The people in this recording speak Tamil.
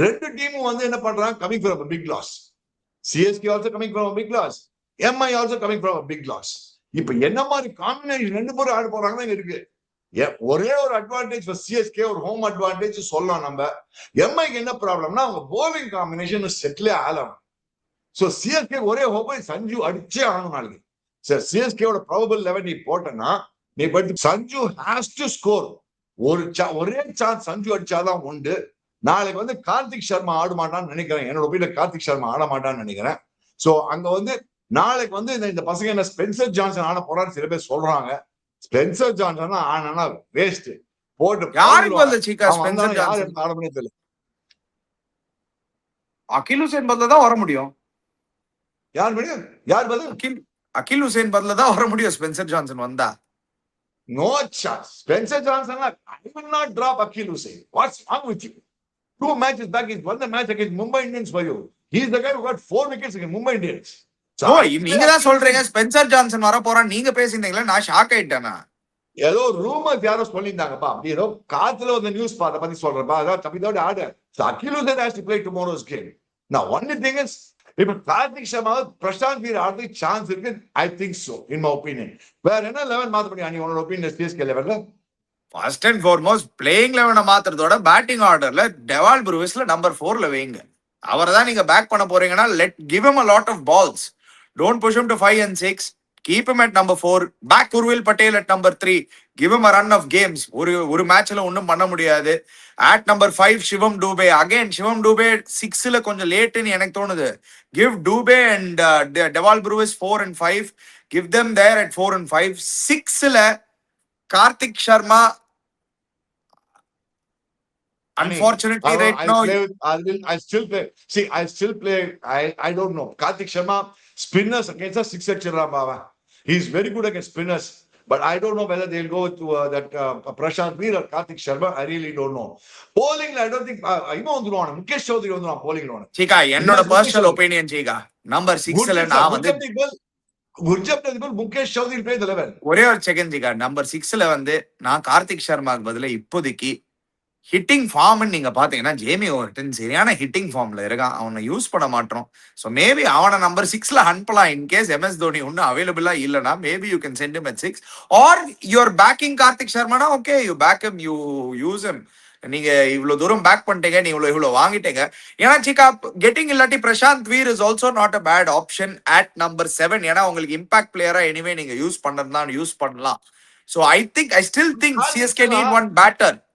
ரெண்டு டீமும் வந்து என்ன பண்றாங்க, coming from big loss. CSK also coming from big loss, MI also coming from big loss. இப்ப என்ன மாதிரி காம்பினேஷன் ரெண்டு பேரும் ஆட போறாங்கன்னா இருக்கு. ஒரே ஒரு அட்வான்டேஜ் சிஎஸ்கே, ஒரு ஹோம் அட்வான்டேஜ் சொல்லலாம் நம்ம. எம்ஐக்கு என்ன ப்ராப்ளம்னா அவங்க போலிங் காம்பினேஷன் செட்டிலே ஆகலாம். சோ சிஎஸ்கே ஒரே ஹோப், சஞ்சு அடிச்சே ஆகணும் நாளைக்கு. சார் சிஎஸ்கேவோட ப்ராபபிள் 11 நீ போட்டனா, நீ but Sanju has to score. ஒரே சான்ஸ் சஞ்சு அடிச்சாதான் உண்டு. நாளைக்கு வந்து கார்த்திக் சர்மா ஆட மாட்டான்னு நினைக்கிறேன். என்னோட ஒப்பீனியன் கார்த்திக் சர்மா ஆட மாட்டான்னு நினைக்கிறேன். சோ அங்க வந்து நாளைக்கு வந்து இந்த பசங்க என்ன ஸ்பென்சர் ஜான்சன் ஆட போறான்னு சில பேர் சொல்றாங்க. ஸ்பென்சர் ஜான்சன் ஆனா வேஸ்ட். போட்டு யாருக்கு வந்து சீக்கா ஸ்பென்சர் யார் ஜான்சன் எடுத்து ஆட முடியும் தெரியல. அகில் ஹுசேன் பதிலா தான் வர முடியும். யார் முடியும்? யார் பதில்? அகில் ஹுசேன் பதிலா தான் வர முடியும் ஸ்பென்சர் ஜான்சன் வந்தா. No chance. Spencer Johnson, I will not drop Akhil Hussain. What's wrong with you? 2 matches back, he's won the match against Mumbai Indians for you. He's the guy who got 4 wickets against Mumbai Indians. நீங்க தான் சொல்றீங்க ஸ்பென்சர் ஜான்சன் வர போறான், நீங்க பேசிட்டீங்களா? நான் ஷாக் ஆயிட்டேனா. ஏதோ ரூமர்ஸ் யாரோ சொல்லியிருந்தாங்கப்பா, அப்படி ஏதோ காத்துல வந்து நியூஸ் அதை பத்தி சொல்றப்பா. அதான் தப்பிதோட order. Akhil Hussain has to play tomorrow's game. Now only thing is, இப்ப கார்த்திக் சர்மா பிரசாந்த் வீர் ஆடுறதுக்கு சான்ஸ் இருக்கு. I think so, in my opinion. வேற என்ன 11 மாத்த முடியும்? நீ உன்னோட ஒப்பீனியன் சிஎஸ்கே லெவல்ல ஃபர்ஸ்ட் அண்ட் ஃபார்மோஸ்ட் பிளேயிங் 11 மாத்துறதோட பேட்டிங் ஆர்டர்ல டெவால் ப்ரூவிஸ்ல நம்பர் 4ல வைங்க. அவரை தான் நீங்க பேக் பண்ண போறீங்கன்னா give him a lot of balls. Don't push him to 5 and 6. Keep him at number 4. Back Urvil Patel at number 3. Give him a run of games. ஒரு மேட்ச்ல ஒன்றும் பண்ண முடியாது. At number 5 Shivam Dube. Again Shivam Dube 6ல கொஞ்சம் லேட்னு எனக்கு தோணுது. Give Dube and Deval Brewis 4 and 5. Give them there at 4 and 5. 6ல Karthik Sharma. Unfortunately, right now I still play. See, I still play. I don't know. Karthik Sharma spinners against a 6 Baba. He's very good against spinners, but I don't know whether they'll go to that Prashant Veer or Karthik Sharma. I really don't know. Bowling, I don't think. Mukesh Chaudhary on bowling. Chika, என்னோட personal opinion Chika. Number 6ல நான் வந்து குர்ஜப்தீப் முகேஷ் சௌத்ரி play the 11. ஒரே ஒரு செகண்ட் Chika. நம்பர் 6ல வந்து நான் கார்த்திக் சர்மாக்கு பதிலா இப்போதைக்கு ஹிட்டிங் ஃபார்ம் நீங்க பாத்தீங்கன்னா ஜேமி ஓவர்டன் சரியான ஹிட்டிங் ஃபார்ம்ல இருக்கான். அவனை யூஸ் பண்ண மாட்டோம். ஸோ மேபி அவனை நம்பர் 6ல அனுப்பலாம். இன்கேஸ் MS தோனி ஒன்னும் அவைலபிளா இல்லைன்னா maybe you can send him at 6. Are your backing Karthik சர்மானா okay, you back him, you use him. நீங்க இவ்வளவு தூரம் பேக் பண்ணிட்டீங்க, நீ இவ்வளவு வாங்கிட்டீங்க. ஏன்னா சிக்கா கெட்டிங் இல்லாட்டி Prashant Veer is also not a bad option at number 7. ஏன்னா உங்களுக்கு இம்பாக்ட் பிளேயரா எனிவே நீங்க யூஸ் பண்றதுதான் யூஸ் பண்ணலாம். So I still think CSK need one batter.